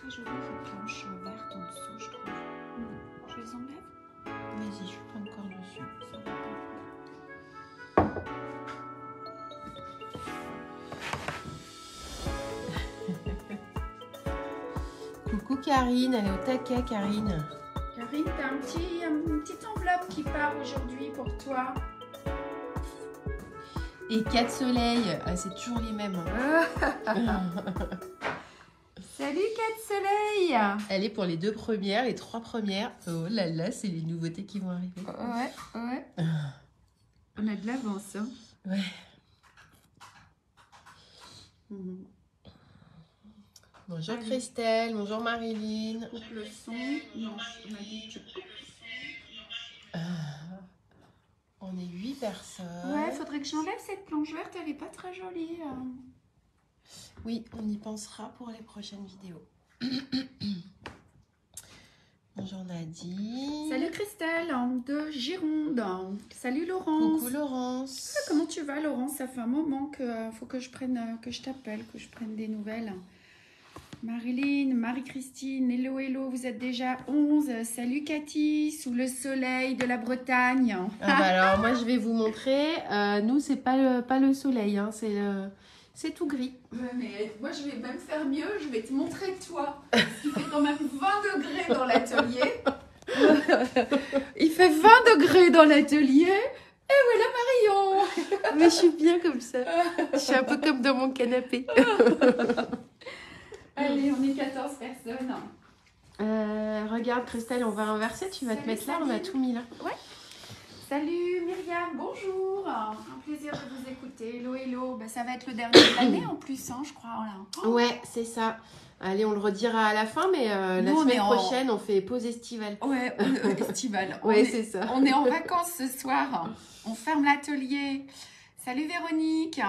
très jolies les planches vertes en dessous, je trouve. Je les enlève? Vas-y, je prends encore dessus. Ça va pas. Coucou Karine, elle est au taquet Karine. Karine, t'as une petite enveloppe qui part aujourd'hui pour toi. Et 4 soleils, ah, c'est toujours les mêmes. Hein. Salut 4 soleils. Elle est pour les 2 premières, les 3 premières. Oh là là, c'est les nouveautés qui vont arriver. Ouais. On a de l'avance. Hein. Ouais. Bonjour Allez. Christelle, bonjour Marilyn. Coupe le son. Non, on a dit que tu coupes. On est 8 personnes. Ouais, faudrait que j'enlève cette planche verte, elle est pas très jolie. Oui, on y pensera pour les prochaines vidéos. Bonjour Nadine. Salut Christelle de Gironde. Salut Laurence. Coucou Laurence. Comment tu vas Laurence? Ça fait un moment que faut que je prenne, que je t'appelle, que je prenne des nouvelles. Marilyn, Marie-Christine, hello, vous êtes déjà 11. Salut Cathy, sous le soleil de la Bretagne. Ah bah alors moi je vais vous montrer. Nous c'est pas le soleil, hein, c'est tout gris. Ouais, mais moi je vais même faire mieux, je vais te montrer toi. Parce qu'il fait quand même 20 degrés dans l'atelier. Il fait 20 degrés dans l'atelier. Et voilà Marion. Mais je suis bien comme ça. Je suis un peu comme dans mon canapé. Allez, on est 14 personnes. Regarde Christelle, on va inverser, tu vas te Salut, mettre là, on a Sabine. tout mis là. Ouais. Salut Myriam, bonjour. Un plaisir de vous écouter. Hello. Bah, ça va être le dernier de l'année en plus, hein, je crois. Là. Oh. Ouais, c'est ça. Allez, on le redira à la fin, mais la Nous, on semaine est prochaine, on fait pause estivale. Ouais, estival. Ouais, c'est ça. On est en vacances ce soir. On ferme l'atelier. Salut Véronique.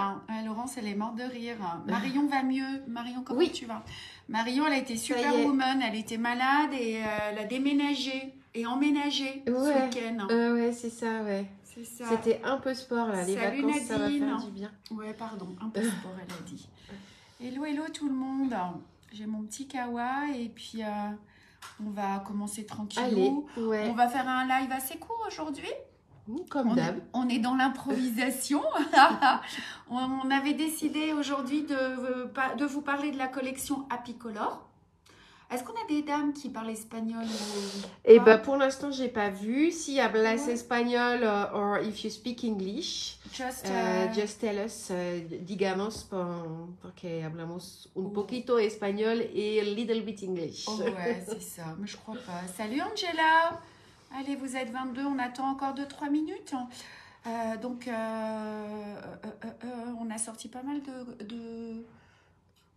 Laurence, elle est morte de rire. Marion va mieux. Marion, comment tu vas? Marion, elle a été superwoman. Elle était malade et elle a déménagé et emménagé ce week-end. Ouais, c'est ça, ouais. C'est ça. C'était un peu sport, là. Les Salut vacances, ça va Nadine. faire du bien. Ouais, pardon. Un peu sport, elle a dit. Hello tout le monde. J'ai mon petit kawa et puis on va commencer tranquillou. Allez, ouais. On va faire un live assez court aujourd'hui. Comme d'hab. On est dans l'improvisation. On avait décidé aujourd'hui de vous parler de la collection Apicolor. Est-ce qu'on a des dames qui parlent espagnol Eh ben pour l'instant, j'ai pas vu. Si hablas espagnol or if you speak English, just tell us, digamos, porque hablamos un poquito espagnol et little bit English. Oh, ouais, c'est ça. Mais je crois pas. Salut Angela. Allez, vous êtes 22, on attend encore 2-3 minutes. Donc, on a sorti pas mal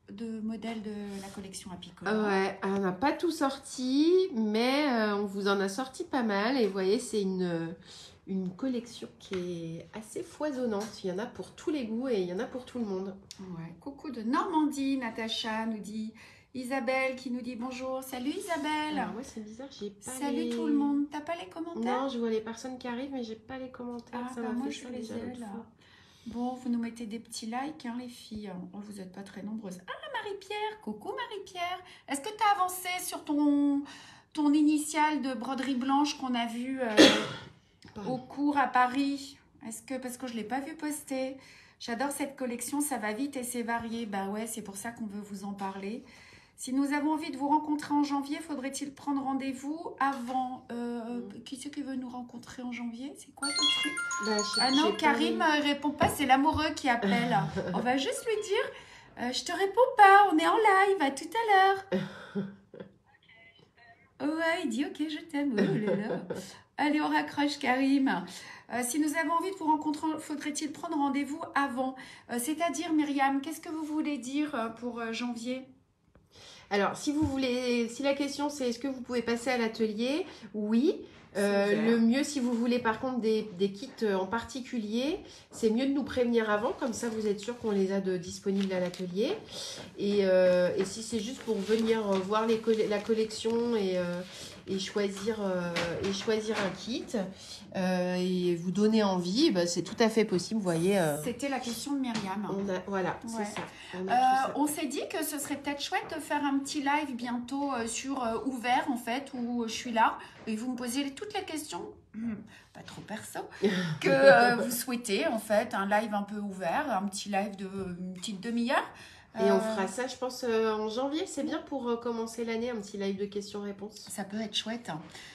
de modèles de la collection Apicolor. Ouais, on n'a pas tout sorti, mais on vous en a sorti pas mal. Et vous voyez, c'est une collection qui est assez foisonnante. Il y en a pour tous les goûts et il y en a pour tout le monde. Ouais. Coucou de Normandie, Natacha nous dit... Isabelle qui nous dit bonjour. Salut Isabelle. Alors, ouais, c'est bizarre, j'ai pas Salut tout le monde. T'as pas les commentaires? Non, je vois les personnes qui arrivent, mais j'ai pas les commentaires. Ah, ça bah m'a moi fait je ça les déjà ai l'autre là. fois. Bon, vous nous mettez des petits likes, hein, les filles. Oh, vous n'êtes pas très nombreuses. Ah, Marie-Pierre. Coucou Marie-Pierre. Est-ce que tu as avancé sur ton initiale de broderie blanche qu'on a vu au cours à Paris? Parce que je ne l'ai pas vu poster. J'adore cette collection, ça va vite et c'est varié. Bah ouais, c'est pour ça qu'on veut vous en parler. Si nous avons envie de vous rencontrer en janvier, faudrait-il prendre rendez-vous avant qui c'est qui veut nous rencontrer en janvier? C'est quoi ton truc? Ah non, Karim répond pas, c'est l'amoureux qui appelle. On va juste lui dire, je te réponds pas, on est en live, à tout à l'heure. Ouais, il dit ok, je t'aime. Oh là là. Allez, on raccroche Karim. Si nous avons envie de vous rencontrer, faudrait-il prendre rendez-vous avant? C'est-à-dire, Myriam, qu'est-ce que vous voulez dire pour janvier? Alors, si la question c'est est-ce que vous pouvez passer à l'atelier? Oui. Le mieux, si vous voulez par contre des kits en particulier, c'est mieux de nous prévenir avant, comme ça vous êtes sûr qu'on les a disponibles à l'atelier. Et si c'est juste pour venir voir la collection et choisir un kit et vous donner envie, c'est tout à fait possible, vous voyez. C'était la question de Myriam. Voilà, Ouais. c'est ça. On s'est dit que ce serait peut-être chouette de faire un petit live bientôt sur Ouvert, en fait, où je suis là. Et vous me posez toutes les questions, pas trop perso, que vous souhaitez, en fait. Un live un peu ouvert, un petit live de une petite demi-heure. Et on fera ça, je pense, en janvier. C'est bien pour commencer l'année, un petit live de questions-réponses. Ça peut être chouette.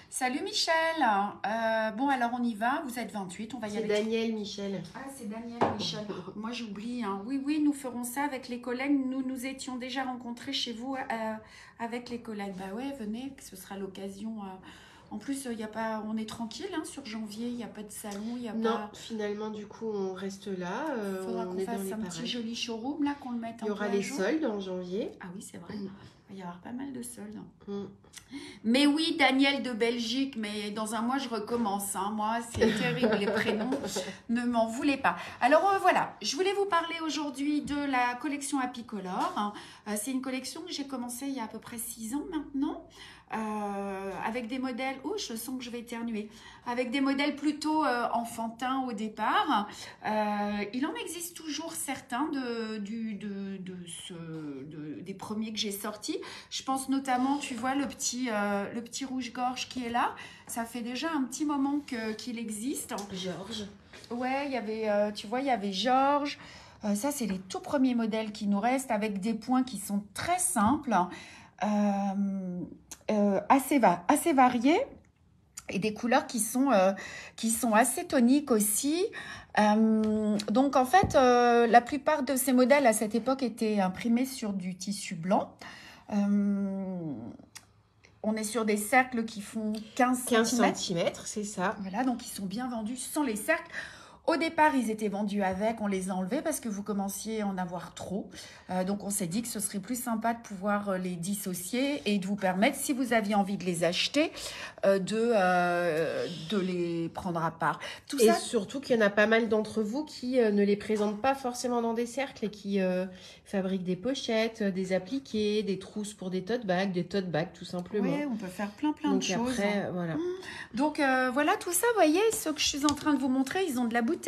Salut Michel. Bon, alors on y va. Vous êtes 28, on va y aller. C'est Daniel Michel. Ah, c'est Daniel Michel. Moi, j'oublie. Hein. Oui, nous ferons ça avec les collègues. Nous étions déjà rencontrés chez vous avec les collègues. Bah ouais, venez, ce sera l'occasion. En plus, y a pas, on est tranquille sur janvier, il n'y a pas de salon. Non, finalement, du coup, on reste là. Il faudra qu'on fasse un petit joli showroom, là, qu'on le mette un peu. Il y aura les soldes en janvier. Ah oui, c'est vrai. Il va y avoir pas mal de soldes. Mais oui, Daniel de Belgique, mais dans un mois, je recommence. Hein. Moi, c'est terrible, les prénoms. Ne m'en voulez pas. Alors, voilà, je voulais vous parler aujourd'hui de la collection Apicolor. C'est une collection que j'ai commencée il y a à peu près 6 ans maintenant. Avec des modèles, je sens que je vais éternuer, avec des modèles plutôt enfantins au départ. Il en existe toujours certains des premiers que j'ai sortis. Je pense notamment, tu vois, le petit rouge-gorge qui est là. Ça fait déjà un petit moment qu'il existe. Georges. Ouais, il y avait, tu vois, il y avait Georges. Ça, c'est les tout premiers modèles qui nous restent avec des points qui sont très simples. Assez variées et des couleurs qui sont assez toniques aussi. Donc en fait, la plupart de ces modèles à cette époque étaient imprimés sur du tissu blanc. On est sur des cercles qui font 15 cm, c'est ça. Voilà, donc ils sont bien vendus sans les cercles. Au départ, ils étaient vendus avec, on les a enlevés parce que vous commenciez à en avoir trop. Donc, on s'est dit que ce serait plus sympa de pouvoir les dissocier et de vous permettre, si vous aviez envie de les acheter, de les prendre à part. Surtout qu'il y en a pas mal d'entre vous qui ne les présentent pas forcément dans des cercles et qui fabriquent des pochettes, des appliqués, des trousses pour des tote bags, tout simplement. Oui, on peut faire plein de choses. Après, voilà. Donc, voilà, tout ça, vous voyez, ce que je suis en train de vous montrer, ils ont de la bouteille.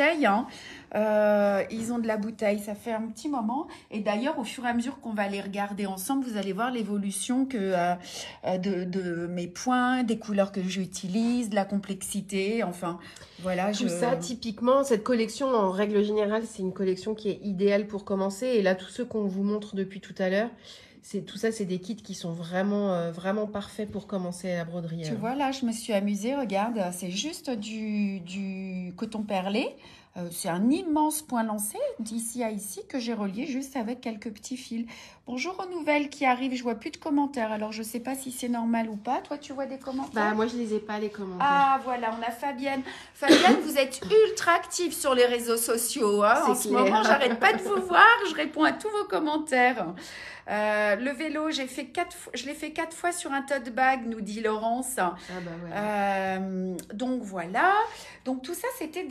Ils ont de la bouteille, ça fait un petit moment. Et d'ailleurs, au fur et à mesure qu'on va les regarder ensemble, vous allez voir l'évolution de mes points, des couleurs que j'utilise, de la complexité, enfin, voilà. Tout ça, typiquement, cette collection, en règle générale, c'est une collection qui est idéale pour commencer. Et là, tous ceux qu'on vous montre depuis tout à l'heure, tout ça, c'est des kits qui sont vraiment parfaits pour commencer la broderie. Tu vois, là, je me suis amusée. Regarde, c'est juste du coton perlé. C'est un immense point lancé d'ici à ici que j'ai relié juste avec quelques petits fils. Bonjour aux nouvelles qui arrivent. Je vois plus de commentaires. Alors, je ne sais pas si c'est normal ou pas. Toi, tu vois des commentaires? Moi, je les ai pas, les commentaires. Ah, voilà, on a Fabienne. Fabienne, vous êtes ultra active sur les réseaux sociaux. Hein. En ce moment, j'arrête pas de vous voir. Je réponds à tous vos commentaires. Le vélo, je l'ai fait 4 fois sur un tote bag, nous dit Laurence. Ah bah ouais. Donc voilà. Donc tout ça, c'était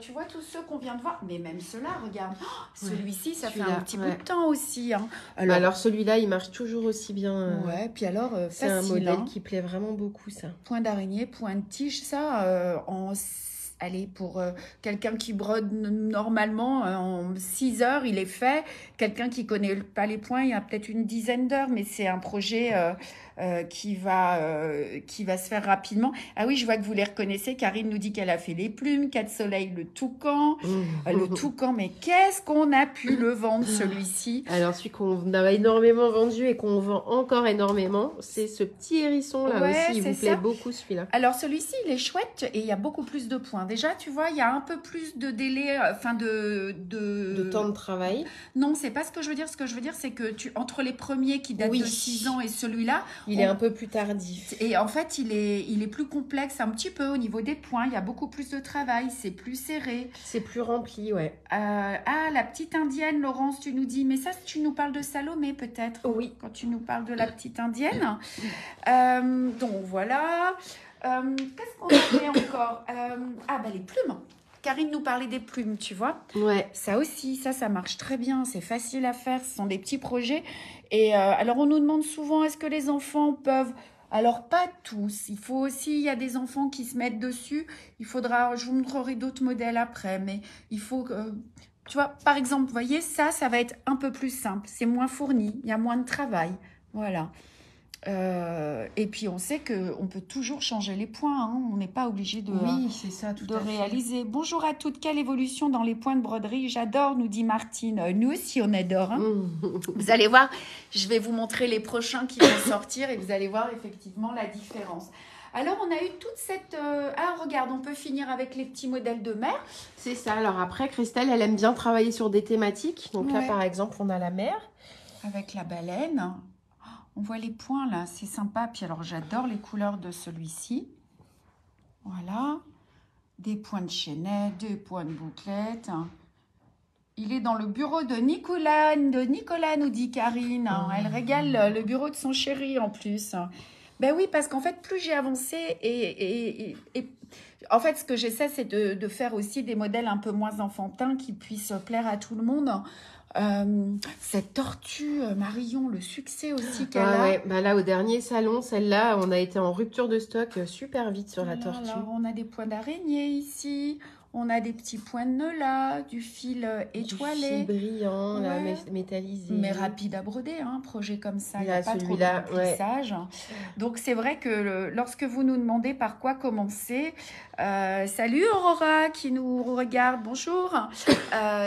tu vois, tous ceux qu'on vient de voir. Mais même ceux-là, regarde. Celui-ci, ça fait un petit bout de temps aussi. Hein. Alors celui-là, il marche toujours aussi bien. Ouais, puis alors, c'est un modèle qui plaît vraiment beaucoup, ça. Point d'araignée, point de tige, ça, allez, pour quelqu'un qui brode normalement, en 6 heures, il est fait. Quelqu'un qui connaît pas les points, il y a peut-être une dizaine d'heures, mais c'est un projet qui va se faire rapidement. Ah oui, je vois que vous les reconnaissez. Karine nous dit qu'elle a fait les plumes, 4 soleils, le toucan. Le toucan, mais qu'est-ce qu'on a pu le vendre, celui-ci? Alors, celui qu'on a énormément vendu et qu'on vend encore énormément, c'est ce petit hérisson-là aussi. Il vous plaît beaucoup, celui-là. Alors, celui-ci, il est chouette et il y a beaucoup plus de points. Déjà, tu vois, il y a un peu plus de délai, de temps de travail. Non, c'est pas ce que je veux dire. Ce que je veux dire, c'est que entre les premiers qui datent de 6 ans et celui-là, il est un peu plus tardif. Et en fait, il est plus complexe un petit peu au niveau des points. Il y a beaucoup plus de travail. C'est plus serré. C'est plus rempli, ouais. La petite indienne, Laurence, tu nous dis. Mais ça, tu nous parles de Salomé, peut-être? Oui. Quand tu nous parles de la petite indienne. Donc, voilà. Qu'est-ce qu'on avait encore? Les plumes. Karine nous parlait des plumes, tu vois. Ouais. Ça aussi, ça marche très bien. C'est facile à faire. Ce sont des petits projets. Et alors, on nous demande souvent, est-ce que les enfants peuvent Alors, pas tous. Il faut aussi, il y a des enfants qui se mettent dessus. Il faudra, je vous montrerai d'autres modèles après, mais il faut que, tu vois, par exemple, vous voyez, ça va être un peu plus simple. C'est moins fourni, il y a moins de travail. Voilà. Et puis, on sait qu'on peut toujours changer les points. Hein. On n'est pas obligé de, Oui, c'est ça, tout de à fait. réaliser. Bonjour à toutes. Quelle évolution dans les points de broderie. J'adore, nous dit Martine. Nous aussi, on adore. Hein. Vous allez voir, je vais vous montrer les prochains qui vont sortir et vous allez voir effectivement la différence. Alors, on a eu toute cette... Ah, regarde, on peut finir avec les petits modèles de mer. C'est ça. Alors après, Christelle, elle aime bien travailler sur des thématiques. Donc là, Ouais. par exemple, on a la mer. Avec la baleine. On voit les points là, c'est sympa. Puis alors, j'adore les couleurs de celui-ci. Voilà. Des points de chaînette, des points de bouclette. Il est dans le bureau de Nicolas, nous dit Karine. Elle régale le bureau de son chéri en plus. Ben oui, parce qu'en fait, plus j'ai avancé et en fait, ce que j'essaie, c'est de faire aussi des modèles un peu moins enfantins qui puissent plaire à tout le monde. Cette tortue Marion, le succès aussi qu'elle a. Ouais. Bah là, au dernier salon, celle-là, on a été en rupture de stock super vite sur la tortue. Alors, on a des points d'araignée ici. On a des petits points de nœud là, du fil étoilé. Du fil brillant, là, Ouais. métallisé. Mais rapide à broder, hein, un projet comme ça, il n'y a Là, pas trop de celui-là, remplissage. Donc, c'est vrai que lorsque vous nous demandez par quoi commencer, salut Aurora qui nous regarde, bonjour,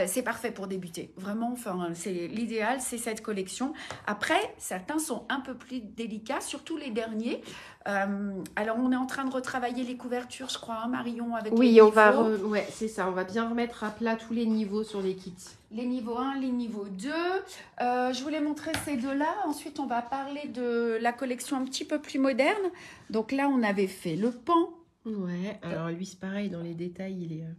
c'est parfait pour débuter. Vraiment, enfin, c'est l'idéal, c'est cette collection. Après, certains sont un peu plus délicats, surtout les derniers. Alors, on est en train de retravailler les couvertures, je crois, hein, Marion, avec les Oui, niveaux. on va, ouais, c'est ça. On va bien remettre à plat tous les niveaux sur les kits. Les niveaux 1, les niveaux 2. Je voulais montrer ces deux-là. Ensuite, on va parler de la collection un petit peu plus moderne. Donc là, on avait fait le pan. Ouais, alors lui, c'est pareil, dans les détails,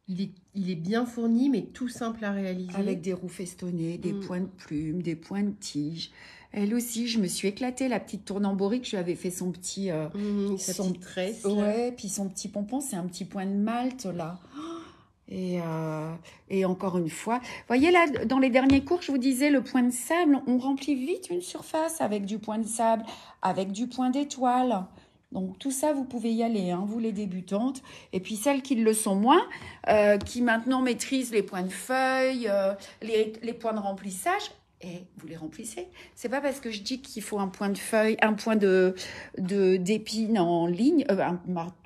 il est bien fourni, mais tout simple à réaliser. Avec des roues festonnées, des points de plumes, des points de tige. Elle aussi, je me suis éclatée. La petite tournamborique, je lui avais fait son petit... sa petite tresse. Ouais, puis son petit pompon, c'est un petit point de malte, là. Et encore une fois, vous voyez là, dans les derniers cours, je vous disais, le point de sable, on remplit vite une surface avec du point de sable, avec du point d'étoile. Donc tout ça, vous pouvez y aller, hein, vous les débutantes. Et puis celles qui le sont moins, qui maintenant maîtrisent les points de feuille, les points de remplissage, et vous les remplissez. C'est pas parce que je dis qu'il faut un point de feuille, un point d'épine en ligne,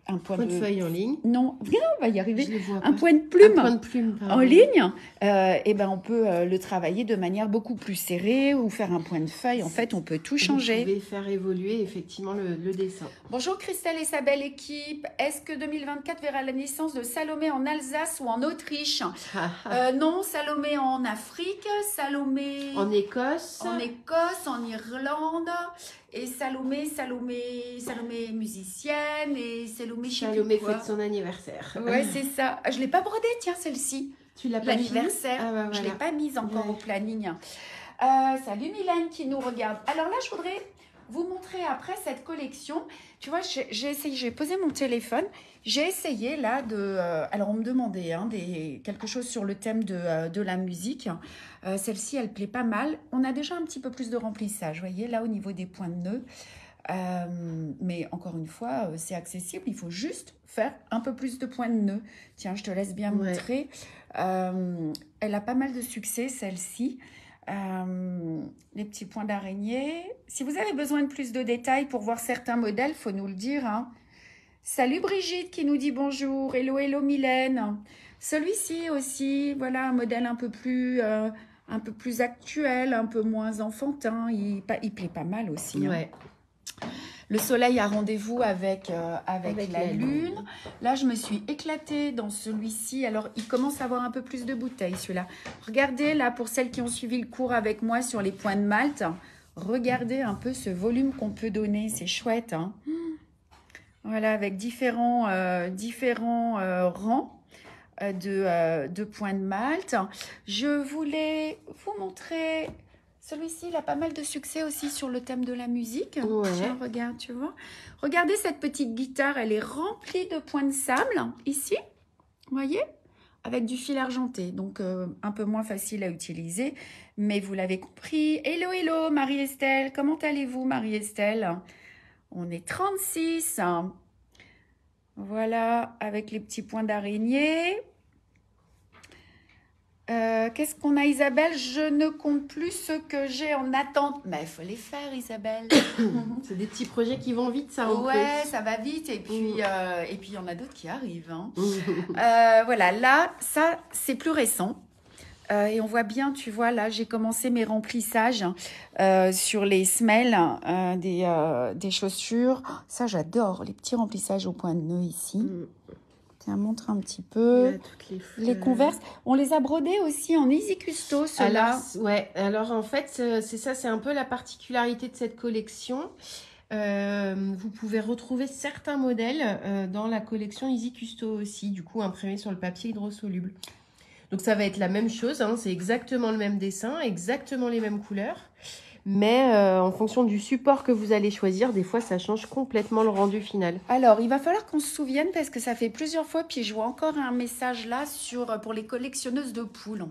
un point de feuille en ligne. Non, on va y arriver. Je les vois un pas. point de plume, un point de plume en ligne. Et ben on peut le travailler de manière beaucoup plus serrée ou faire un point de feuille. En fait, on peut tout changer. Vous pouvez faire évoluer effectivement le dessin. Bonjour Christelle et sa belle équipe. Est-ce que 2024 verra la naissance de Salomé en Alsace ou en Autriche? Non, Salomé en Afrique, Salomé en Écosse, en Irlande. Et Salomé musicienne et Salomé fête son anniversaire. Ouais, c'est ça. Je ne l'ai pas brodée, tiens, celle-ci. Tu l'as pas l'anniversaire. Voilà. Je ne l'ai pas mise encore au planning. Salut Mylène qui nous regarde. Alors là, je voudrais vous montrer après cette collection. Tu vois, j'ai essayé, j'ai posé mon téléphone. J'ai essayé là de... alors, on me demandait quelque chose sur le thème de la musique. Celle-ci, elle plaît pas mal. On a déjà un petit peu plus de remplissage, vous voyez, là au niveau des points de nœud. Mais encore une fois, c'est accessible. Il faut juste faire un peu plus de points de nœud. Tiens, je te laisse bien montrer. Elle a pas mal de succès, celle-ci. Les petits points d'araignée. Si vous avez besoin de plus de détails pour voir certains modèles, il faut nous le dire. Hein. Salut Brigitte qui nous dit bonjour. Hello, hello Mylène. Celui-ci aussi, voilà un modèle un peu plus actuel, un peu moins enfantin. Il plaît pas mal aussi. Ouais. Hein. Le soleil a rendez-vous avec la lune. Là, je me suis éclatée dans celui-ci. Alors, il commence à avoir un peu plus de bouteilles, celui-là. Regardez, là, pour celles qui ont suivi le cours avec moi sur les points de malte, regardez un peu ce volume qu'on peut donner. C'est chouette, hein. Voilà, avec différents rangs de points de malte. Je voulais vous montrer... Celui-ci, il a pas mal de succès aussi sur le thème de la musique. Ouais. Tiens, regarde, tu vois. Regardez cette petite guitare, elle est remplie de points de sable, ici. Vous voyez? avec du fil argenté, donc un peu moins facile à utiliser, mais vous l'avez compris. Hello, hello, Marie-Estelle, comment allez-vous, Marie-Estelle? On est 36, voilà, avec les petits points d'araignée. Qu'est-ce qu'on a, Isabelle? Je ne compte plus ce que j'ai en attente. Mais il faut les faire, Isabelle. C'est des petits projets qui vont vite, ça, en Ouais, plus. ça va vite. Et puis, il y en a d'autres qui arrivent. Hein. Mmh. Voilà, là, ça, c'est plus récent. Et on voit bien, tu vois, là, j'ai commencé mes remplissages sur les semelles des chaussures. Oh, ça, j'adore, les petits remplissages au point de nœud ici. Tiens, montre un petit peu. Là, toutes les Converse. On les a brodés aussi en Easy Custo, ceux-là. Alors en fait, c'est ça, c'est un peu la particularité de cette collection. Vous pouvez retrouver certains modèles dans la collection Easy Custo aussi, du coup imprimés sur le papier hydrosoluble. Donc ça va être la même chose, hein, c'est exactement le même dessin, exactement les mêmes couleurs. Mais en fonction du support que vous allez choisir, des fois, ça change complètement le rendu final. Alors, il va falloir qu'on se souvienne parce que ça fait plusieurs fois, puis je vois encore un message là pour les collectionneuses de poules.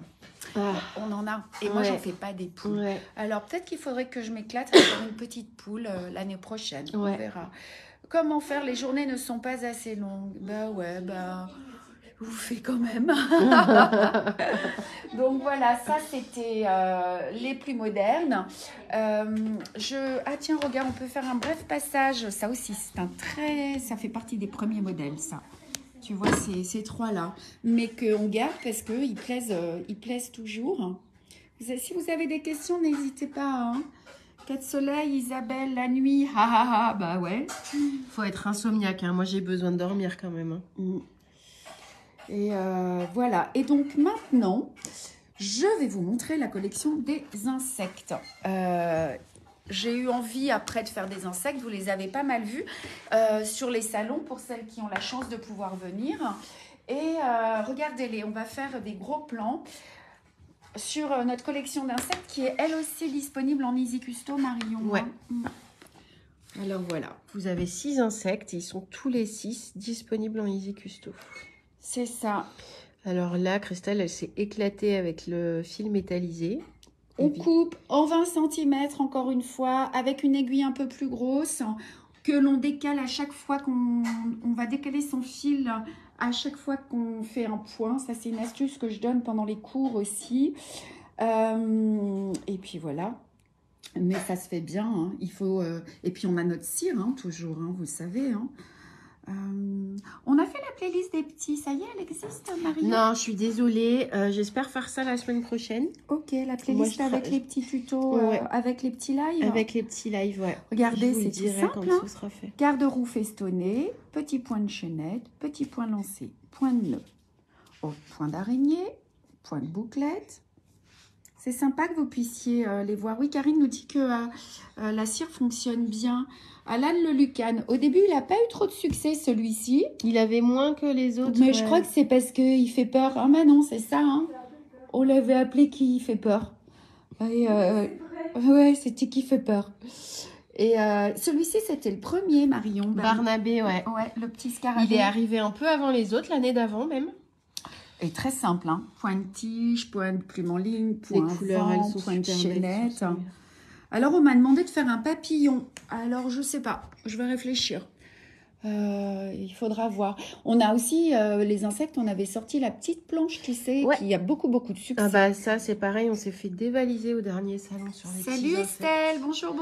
Ah. On en a. Et moi, Ouais. j'en fais pas des poules. Ouais. Alors, peut-être qu'il faudrait que je m'éclate à faire une petite poule l'année prochaine. Ouais. On verra. Comment faire? Les journées ne sont pas assez longues. Bah ouais, bah... Vous faites quand même. Donc voilà, ça c'était les plus modernes. Ah tiens, regarde, on peut faire un bref passage. Ça aussi, ça fait partie des premiers modèles, ça. Tu vois, ces trois-là. Mais qu'on garde parce qu'ils plaisent toujours. Si vous avez des questions, n'hésitez pas. Hein. 4 soleils, Isabelle, la nuit. Bah ouais. Faut être insomniaque, hein. Moi j'ai besoin de dormir quand même. Hein. Et voilà. Et donc maintenant, je vais vous montrer la collection des insectes. J'ai eu envie après de faire des insectes, vous les avez pas mal vus sur les salons pour celles qui ont la chance de pouvoir venir. Et regardez-les, on va faire des gros plans sur notre collection d'insectes qui est elle aussi disponible en Easy Custo, Marion. Ouais. Alors voilà. Vous avez 6 insectes et ils sont tous les 6 disponibles en Easy Custo. C'est ça. Alors là, Christelle, elle s'est éclatée avec le fil métallisé. On coupe en 20 cm, encore une fois, avec une aiguille un peu plus grosse, que l'on décale à chaque fois qu'on va décaler son fil, à chaque fois qu'on fait un point. Ça, c'est une astuce que je donne pendant les cours aussi. Et puis voilà. Mais ça se fait bien. Hein. Il faut, et puis on a notre cire, hein, toujours, hein, vous le savez. Hein. On a fait la playlist des petits, ça y est, elle existe, Marie? Non, je suis désolée, j'espère faire ça la semaine prochaine. Ok, la playlist avec les petits tutos, avec les petits lives. Avec les petits lives, ouais. Regardez, c'est tout simple. Quand ce sera fait. Garde-roue festonné, petit point de chaînette, petit point lancé, point de nœud, point d'araignée, point de bouclette. C'est sympa que vous puissiez les voir. Oui, Karine nous dit que la cire fonctionne bien. Alan le Lucan, au début, il n'a pas eu trop de succès, celui-ci. Il avait moins que les autres. Mais je crois que c'est parce qu'il fait peur. Ah, mais non, c'est ça. Hein. On l'avait appelé qui fait peur. Et, ouais, c'était qui fait peur. Et celui-ci, c'était le premier, Marion. Barnabé, ouais. Ouais, le petit scarabée. Il est arrivé un peu avant les autres, l'année d'avant même. Et très simple, hein. Point de tige, point de plume en ligne, point vent, point de chaînette. Alors, on m'a demandé de faire un papillon. Alors, je sais pas. Je vais réfléchir. Il faudra voir. On a aussi les insectes. On avait sorti la petite planche, tu sais, qui a beaucoup de succès. Ah bah ça, c'est pareil. On s'est fait dévaliser au dernier salon sur les Salut Estelle, bonjour.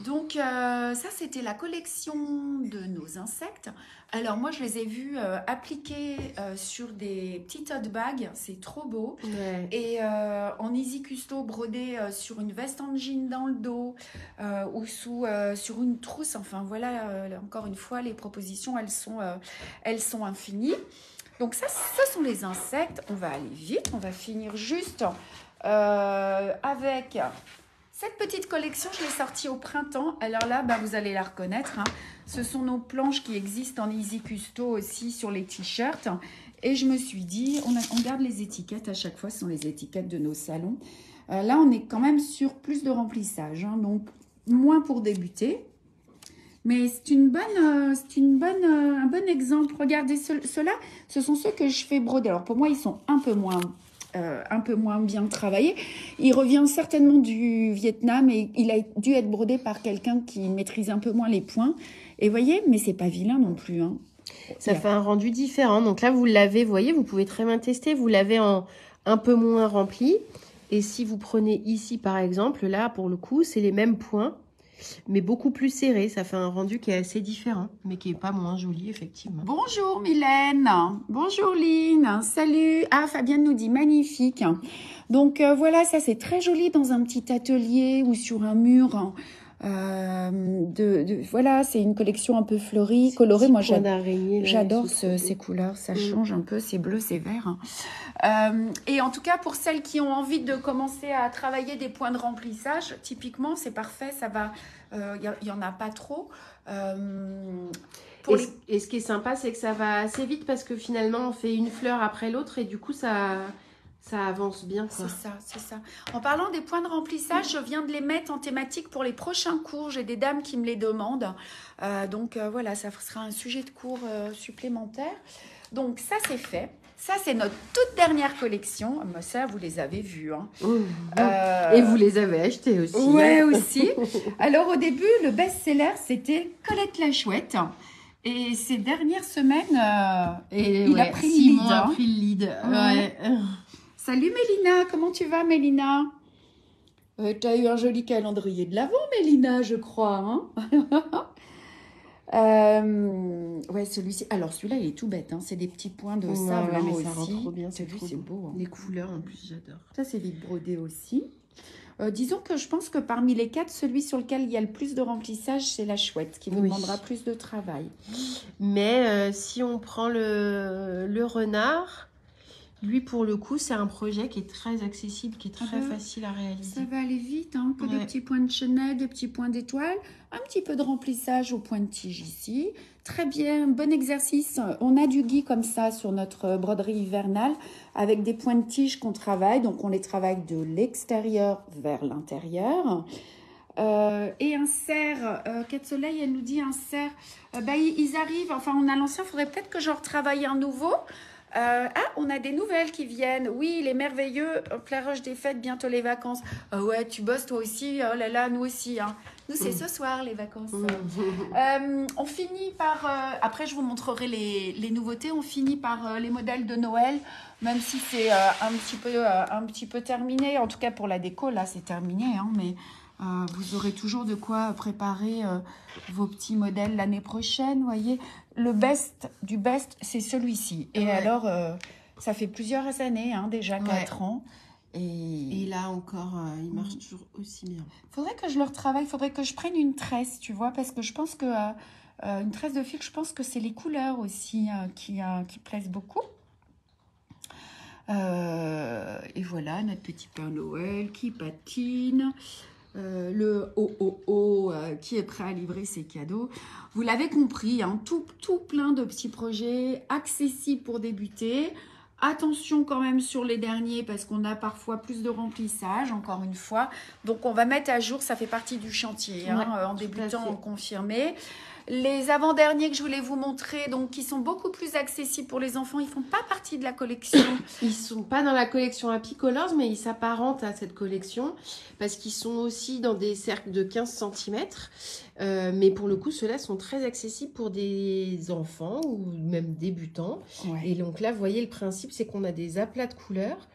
Donc, ça, c'était la collection de nos insectes. Alors, moi, je les ai vus appliqués sur des petits tote bags. C'est trop beau. Ouais. Et en Easy Custo, brodé sur une veste en jean dans le dos ou sur une trousse. Enfin, voilà, encore une fois, les propositions, elles sont infinies. Donc, ça, ce sont les insectes. On va aller vite. On va finir juste avec... Cette petite collection, je l'ai sortie au printemps. Alors là, vous allez la reconnaître. Hein. Ce sont nos planches qui existent en Easy Custo aussi sur les t-shirts. Et je me suis dit, on garde les étiquettes à chaque fois. Ce sont les étiquettes de nos salons. Là, on est quand même sur plus de remplissage. Hein, donc, moins pour débuter. Mais un bon exemple. Regardez, ceux-là, ce sont ceux que je fais broder. Alors pour moi, ils sont un peu moins bien travaillés. Il revient certainement du Vietnam et il a dû être brodé par quelqu'un qui maîtrise un peu moins les points. Et voyez, mais c'est pas vilain non plus, hein. Ça fait un rendu différent. Donc là, vous l'avez, vous voyez, vous pouvez très bien tester. Vous l'avez en un peu moins rempli. Et si vous prenez ici, par exemple, là, pour le coup, c'est les mêmes points, mais beaucoup plus serrés. Ça fait un rendu qui est assez différent, mais qui est pas moins joli, effectivement. Bonjour Mylène. Bonjour Lynn. Salut. Ah, Fabienne nous dit magnifique. Donc voilà, ça c'est très joli dans un petit atelier ou sur un mur. Voilà, c'est une collection un peu fleurie, colorée. Moi, j'adore ces couleurs. Ça change un peu. C'est bleu, c'est vert. Et en tout cas, pour celles qui ont envie de commencer à travailler des points de remplissage, typiquement, c'est parfait. Ça va. Il y en a pas trop. Et ce qui est sympa, c'est que ça va assez vite parce que finalement, on fait une fleur après l'autre et du coup, ça avance bien. C'est ça. En parlant des points de remplissage, je viens de les mettre en thématique pour les prochains cours. J'ai des dames qui me les demandent. Donc voilà, ça sera un sujet de cours supplémentaire. Donc ça, c'est fait. Ça, c'est notre toute dernière collection. Ça, vous les avez vus. Hein. Et vous les avez achetés aussi. Ouais, aussi. Alors, au début, le best-seller, c'était Colette la Chouette. Et ces dernières semaines, il a pris le lead. A pris le lead. Ouais. Salut Mélina, comment tu vas Mélina? Tu as eu un joli calendrier de l'Avent Mélina, je crois. Hein. Ouais, celui-ci. Alors celui-là, il est tout bête. Hein. C'est des petits points de sable mais aussi. Ça rend trop bien. C'est beau. Hein. Les couleurs en plus, j'adore. Ça, c'est vite brodé aussi. Disons que je pense que parmi les 4, celui sur lequel il y a le plus de remplissage, c'est la chouette, qui vous demandera plus de travail. Mais si on prend le renard... Lui, pour le coup, c'est un projet qui est très accessible, qui est très facile à réaliser. Ça va aller vite, hein, que des petits points de chenille, des petits points d'étoile, un petit peu de remplissage au point de tige ici. Très bien, bon exercice. On a du gui comme ça sur notre broderie hivernale avec des points de tige qu'on travaille. Donc, on les travaille de l'extérieur vers l'intérieur. Et un cerf, Quai de Soleil, elle nous dit un cerf. Ils arrivent, enfin, on a l'ancien, il faudrait peut-être que je retravaille un nouveau. On a des nouvelles qui viennent. Oui, les merveilleux, Clairoche des fêtes, bientôt les vacances. Ouais, tu bosses toi aussi. Oh là là, nous aussi. Hein. Nous, c'est ce soir les vacances. On finit par... après, je vous montrerai les nouveautés. On finit par les modèles de Noël, même si c'est un petit peu terminé. En tout cas, pour la déco, là, c'est terminé. Hein, mais vous aurez toujours de quoi préparer vos petits modèles l'année prochaine, voyez. Le best du best, c'est celui-ci. Et alors, ça fait plusieurs années, hein, déjà 4 ans. Et là encore, il marche toujours aussi bien. Faudrait que je le retravaille, faudrait que je prenne une tresse, tu vois, parce que je pense que une tresse de fil, je pense que c'est les couleurs aussi qui plaisent beaucoup. Et voilà, notre petit Père Noël qui patine. Le qui est prêt à livrer ses cadeaux. Vous l'avez compris, hein, tout plein de petits projets accessibles pour débuter. Attention quand même sur les derniers parce qu'on a parfois plus de remplissage, encore une fois. Donc, on va mettre à jour, ça fait partie du chantier, en débutant, en confirmé. Les avant-derniers que je voulais vous montrer, donc qui sont beaucoup plus accessibles pour les enfants, ils ne font pas partie de la collection. Ils ne sont pas dans la collection Happy Colors, mais ils s'apparentent à cette collection parce qu'ils sont aussi dans des cercles de 15 cm. Mais pour le coup, ceux-là sont très accessibles pour des enfants ou même débutants. Et donc là, vous voyez, le principe, c'est qu'on a des aplats de couleurs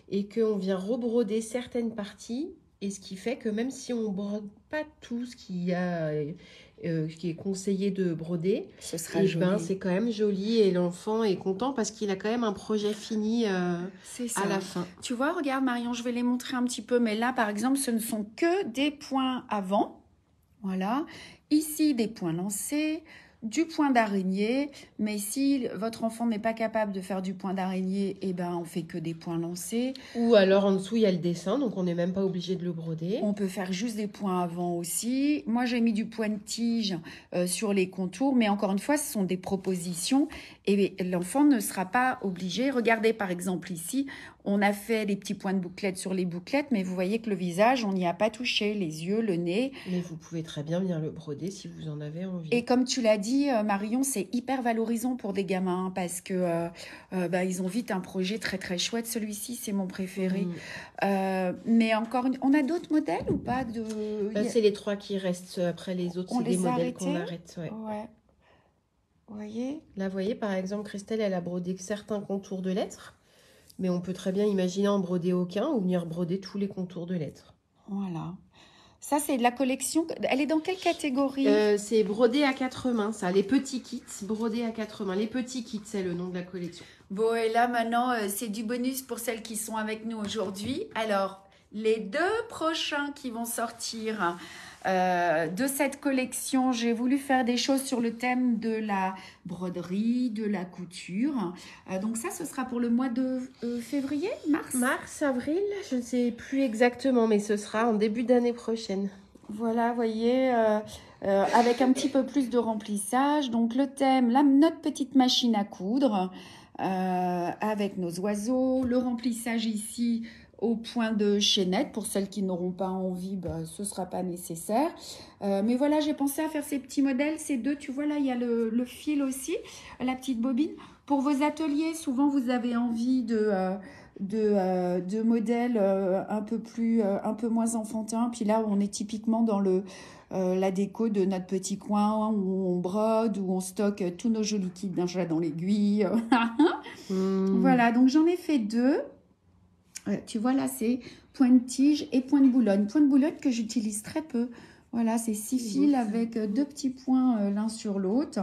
et qu'on vient rebroder certaines parties. Et ce qui fait que même si on ne brode pas tout ce qu'il y a... qui est conseillé de broder, ce sera joli. C'est quand même joli et l'enfant est content parce qu'il a quand même un projet fini à la fin. Tu vois, regarde Marion, je vais les montrer un petit peu, mais là par exemple, ce ne sont que des points avant. Voilà. Ici, des points lancés, du point d'araignée, mais si votre enfant n'est pas capable de faire du point d'araignée, eh ben, on fait que des points lancés. Ou alors en dessous, il y a le dessin, donc on n'est même pas obligé de le broder. On peut faire juste des points avant aussi. Moi, j'ai mis du point de tige sur les contours, mais encore une fois, ce sont des propositions et l'enfant ne sera pas obligé. Regardez par exemple ici, On a fait des petits points de bouclettes sur les bouclettes, mais vous voyez que le visage, on n'y a pas touché. Les yeux, le nez. Mais vous pouvez très bien venir le broder si vous en avez envie. Et comme tu l'as dit, Marion, c'est hyper valorisant pour des gamins parce que ils ont vite un projet très très chouette. Celui-ci, c'est mon préféré. Mais encore, on a d'autres modèles ou pas c'est les 3 qui restent. Après les autres, c'est des modèles qu'on arrête. Ouais. Vous voyez? Là, vous voyez, par exemple, Christelle, elle a brodé certains contours de lettres. Mais on peut très bien imaginer en broder aucun ou venir broder tous les contours de lettres. Voilà. Ça, c'est de la collection. Elle est dans quelle catégorie? C'est brodé à 4 mains, ça. Les petits kits, brodés à 4 mains. Les petits kits, c'est le nom de la collection. Bon, et là, maintenant, c'est du bonus pour celles qui sont avec nous aujourd'hui. Alors, les 2 prochains qui vont sortir de cette collection, j'ai voulu faire des choses sur le thème de la broderie, de la couture. Donc ça, ce sera pour le mois de février, mars? Mars, avril, je ne sais plus exactement, mais ce sera en début d'année prochaine. Voilà, vous voyez, avec un petit peu plus de remplissage. Donc le thème, notre petite machine à coudre, avec nos oiseaux, le remplissage ici au point de chaînette. Pour celles qui n'auront pas envie, ce ne sera pas nécessaire. Mais voilà, j'ai pensé à faire ces petits modèles, ces 2, tu vois là, il y a le fil aussi, la petite bobine. Pour vos ateliers, souvent vous avez envie de modèles un peu moins enfantins. Puis là, on est typiquement dans la déco de notre petit coin où on brode, où on stocke tous nos jolis kits d'inja dans l'aiguille. Voilà, donc j'en ai fait 2. Tu vois là, c'est point de tige et point de boulogne. Point de boulogne que j'utilise très peu. Voilà, c'est 6 fils avec 2 petits points l'un sur l'autre.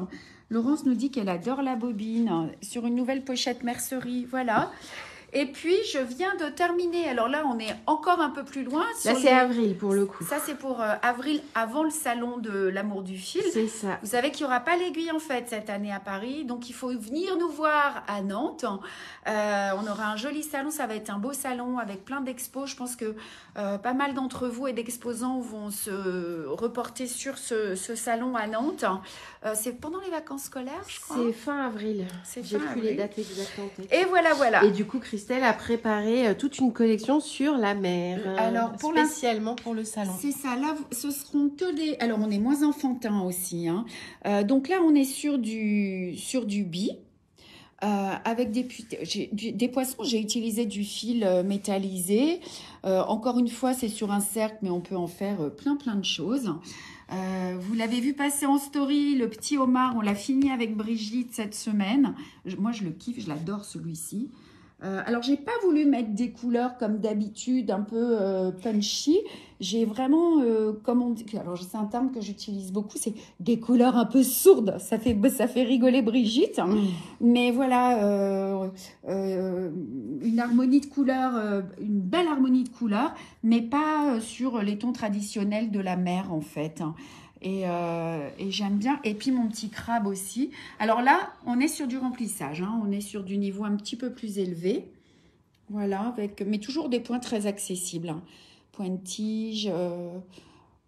Laurence nous dit qu'elle adore la bobine sur une nouvelle pochette mercerie. Voilà. Et puis, je viens de terminer. Alors là, on est encore un peu plus loin. Là, c'est avril pour le coup. Ça, c'est pour avril, avant le salon de l'amour du fil. C'est ça. Vous savez qu'il n'y aura pas l'aiguille en fait cette année à Paris. Donc, il faut venir nous voir à Nantes. On aura un joli salon. Ça va être un beau salon avec plein d'expos. Je pense que pas mal d'entre vous et d'exposants vont se reporter sur ce salon à Nantes. C'est pendant les vacances scolaires, je crois. C'est fin avril. J'ai plus les dates exactes en tête. Et voilà, voilà. Et du coup, Christelle a préparé toute une collection sur la mer. Alors, spécialement pour le salon. C'est ça. Là, ce seront que des... Alors, on est moins enfantin aussi. Hein. Donc là, on est sur du bi. Avec des poissons, j'ai utilisé du fil métallisé. Encore une fois, c'est sur un cercle, mais on peut en faire plein de choses. Vous l'avez vu passer en story, le petit homard, on l'a fini avec Brigitte cette semaine. Moi, je le kiffe, je l'adore celui-ci. Alors, j'ai pas voulu mettre des couleurs comme d'habitude, un peu punchy. J'ai vraiment, alors c'est un terme que j'utilise beaucoup, c'est des couleurs un peu sourdes. Ça fait rigoler Brigitte. Mais voilà, une harmonie de couleurs, une belle harmonie de couleurs, mais pas sur les tons traditionnels de la mer en fait. Et j'aime bien. Et puis mon petit crabe aussi. Alors là, on est sur du remplissage. Hein. On est sur du niveau un petit peu plus élevé. Voilà, mais toujours des points très accessibles. Hein. Point de tige,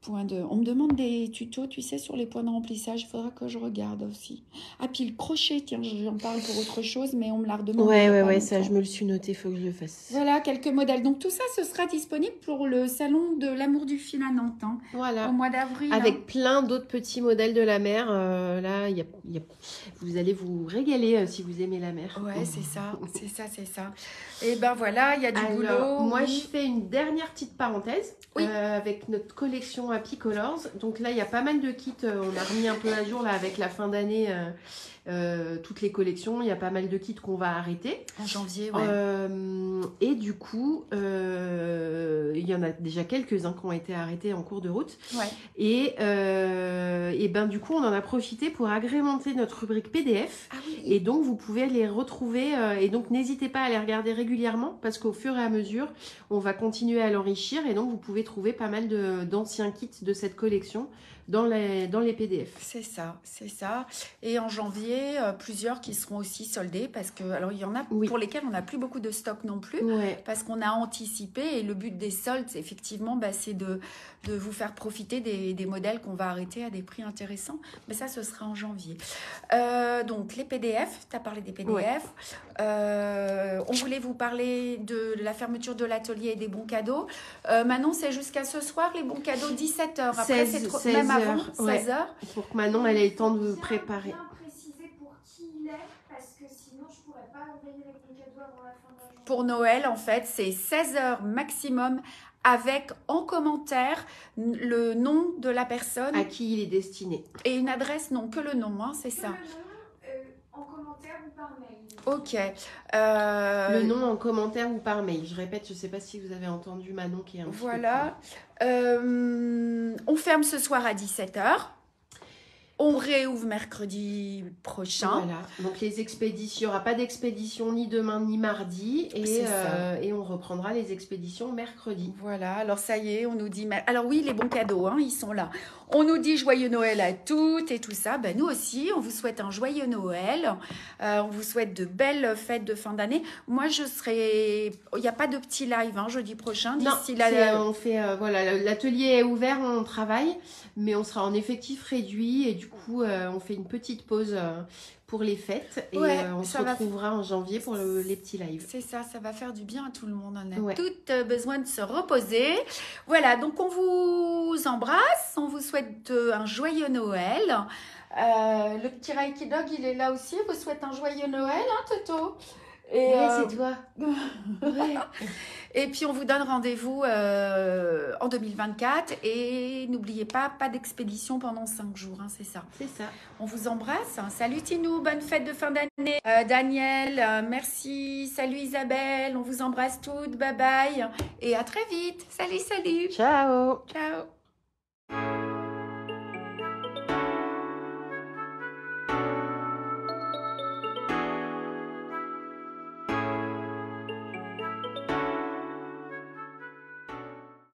On me demande des tutos, tu sais, sur les points de remplissage. Il faudra que je regarde aussi. Ah, puis le crochet, tiens, j'en parle pour autre chose, mais on me l'a redemandé. Ouais, ça, je me le suis noté, il faut que je le fasse. Voilà, quelques modèles. Donc, tout ça, ce sera disponible pour le salon de l'amour du fil à Nantes, hein, voilà. au mois d'avril. Avec plein d'autres petits modèles de la mer. Là, vous allez vous régaler si vous aimez la mer. Ouais, c'est ça. Et ben voilà, il y a du boulot. Moi, je fais une dernière petite parenthèse avec notre collection Happy Colors. Donc là, il y a pas mal de kits. On a remis un peu à jour là avec la fin d'année. Toutes les collections, il y a pas mal de kits qu'on va arrêter en janvier, ouais. Et du coup il y en a déjà quelques-uns qui ont été arrêtés en cours de route, ouais. Et ben du coup on en a profité pour agrémenter notre rubrique PDF. Ah oui. Et donc vous pouvez les retrouver et donc n'hésitez pas à les regarder régulièrement parce qu'au fur et à mesure on va continuer à l'enrichir et donc vous pouvez trouver pas mal d'anciens kits de cette collection dans les PDF. C'est ça, c'est ça. Et en janvier, plusieurs qui seront aussi soldés parce que, alors il y en a pour lesquels on n'a plus beaucoup de stock non plus, parce qu'on a anticipé et le but des soldes, c'est effectivement, c'est de vous faire profiter des modèles qu'on va arrêter à des prix intéressants. Mais ça, ce sera en janvier. Donc les PDF, tu as parlé des PDF. On voulait vous parler de la fermeture de l'atelier et des bons cadeaux. Manon, c'est jusqu'à ce soir les bons cadeaux, 17h. Après, c'est trop, même avant, 16h. Pour que Manon, elle ait le temps de préparer. Bien préciser pour qui il est, parce que sinon, je ne pourrais pas envoyer les bons cadeaux avant la fin de la journée. Pour Noël, en fait, c'est 16h maximum, avec en commentaire le nom de la personne. À qui il est destiné. Et une adresse, non, que le nom, hein, c'est ça. Le nom, en commentaire ou par mail. Ok. Le nom en commentaire ou par mail. Je répète, je ne sais pas si vous avez entendu Manon qui est un Voilà. On ferme ce soir à 17h. On réouvre mercredi prochain. Voilà. Donc les expéditions, il n'y aura pas d'expédition ni demain ni mardi. Et on reprendra les expéditions mercredi. Voilà, alors ça y est, on nous dit... Alors oui, les bons cadeaux, hein, ils sont là. On nous dit joyeux Noël à toutes et tout ça. Ben, nous aussi, on vous souhaite un joyeux Noël. On vous souhaite de belles fêtes de fin d'année. Moi, je serai... Il n'y a pas de petit live jeudi prochain. Non, on fait... voilà, l'atelier est ouvert, on travaille. Mais on sera en effectif réduit. Et du coup, on fait une petite pause pour les fêtes. Et on se retrouvera en janvier pour les petits lives. C'est ça, ça va faire du bien à tout le monde. On a toutes besoin de se reposer. Voilà, donc on vous embrasse. On vous souhaite un joyeux Noël. Le petit Reiki Dog, il est là aussi. On vous souhaite un joyeux Noël, hein, Toto? Et c'est toi. Et puis on vous donne rendez-vous en 2024 et n'oubliez pas d'expédition pendant 5 jours, hein, c'est ça. C'est ça. On vous embrasse. Salut Tinou, bonne fête de fin d'année. Daniel, merci. Salut Isabelle, on vous embrasse toutes. Bye bye et à très vite. Salut, salut. Ciao. Ciao.